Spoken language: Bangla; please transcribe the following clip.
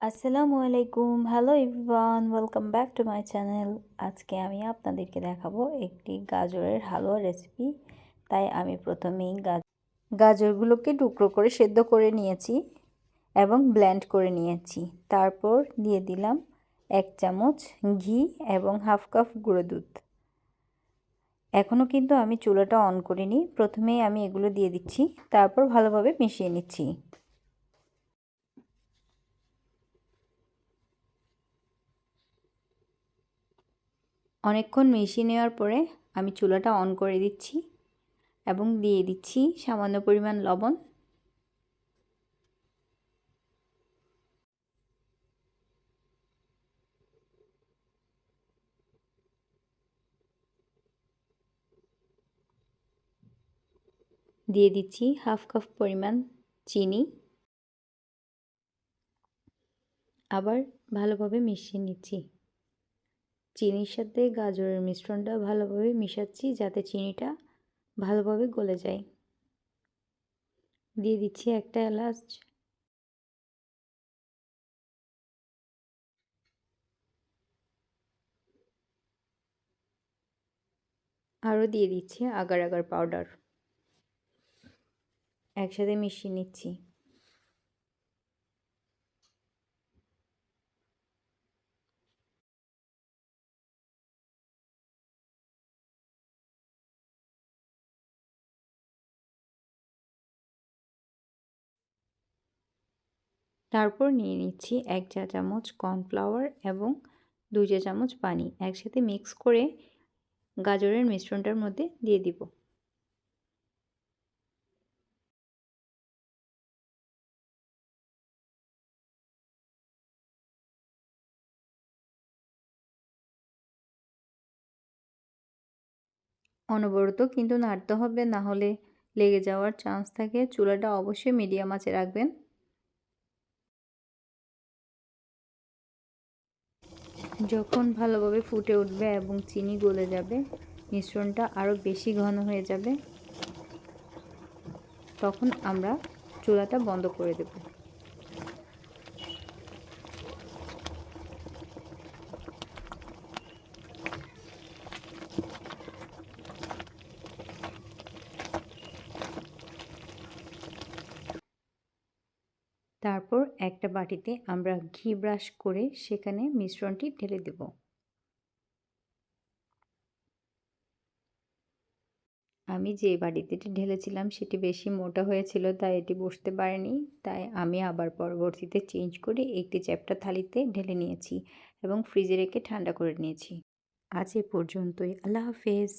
আসসালামু আলাইকুম, hello everyone, welcome back to my channel. আজকে আমি আপনাদেরকে দেখাবো একটি গাজরের হালুয়া রেসিপি। তাই আমি প্রথমেই গাজরগুলোকে টুকরো করে সেদ্ধ করে নিয়েছি এবং ব্লেন্ড করে নিয়েছি। তারপর দিয়ে দিলাম 1 চামচ ঘি এবং হাফ কাপ গুঁড়ো দুধ। এখনও কিন্তু আমি চুলাটা অন করিনি, প্রথমেই আমি এগুলো দিয়ে দিচ্ছি, তারপর ভালোভাবে মিশিয়ে নিচ্ছি। অনেকক্ষণ মিশিয়ে নেওয়ার পরে আমি চুলাটা অন করে দিচ্ছি এবং দিয়ে দিচ্ছি সামান্য পরিমাণ লবণ। দিয়ে দিচ্ছি হাফ কাপ পরিমাণ চিনি। আবার ভালোভাবে মিশিয়ে নিচ্ছি। চিনির সাথে গাজরের মিশ্রণটা ভালোভাবে মিশাচ্ছি যাতে চিনিটা ভালোভাবে গলে যায়। দিয়ে দিচ্ছি একটা এলাচ। আরও দিয়ে দিচ্ছি আগার আগার পাউডার। একসাথে মিশিয়ে নিচ্ছি। তারপর নিয়ে নিচ্ছি 1 চা চামচ কর্নফ্লাওয়ার এবং 2 চা চামচ পানি। একসাথে মিক্স করে গাজরের মিশ্রণটার মধ্যে দিয়ে দিব। অনবরত কিন্তু নাড়তে হবে, না হলে লেগে যাওয়ার চান্স থাকে। চুলাটা অবশ্যই মিডিয়াম আঁচে রাখবেন। যখন ভালোভাবে ফুটে উঠবে এবং চিনি গলে যাবে, মিশ্রণটা আরও বেশি ঘন হয়ে যাবে, তখন আমরা চুলাটা বন্ধ করে দেব। তারপর একটা বাটিতে আমরা ঘি ব্রাশ করে সেখানে মিশ্রণটি ঢেলে দেব। আমি যে বাটিতে ঢেলেছিলাম সেটি বেশি মোটা হয়েছিল, তাই এটি বসতে পারেনি। তাই আমি আবার পরবর্তীতে চেঞ্জ করে একটি চ্যাপ্টা থালিতে ঢেলে নিয়েছি এবং ফ্রিজে রেখে ঠান্ডা করে নিয়েছি। আজ এ পর্যন্তই। আল্লাহ হাফেজ।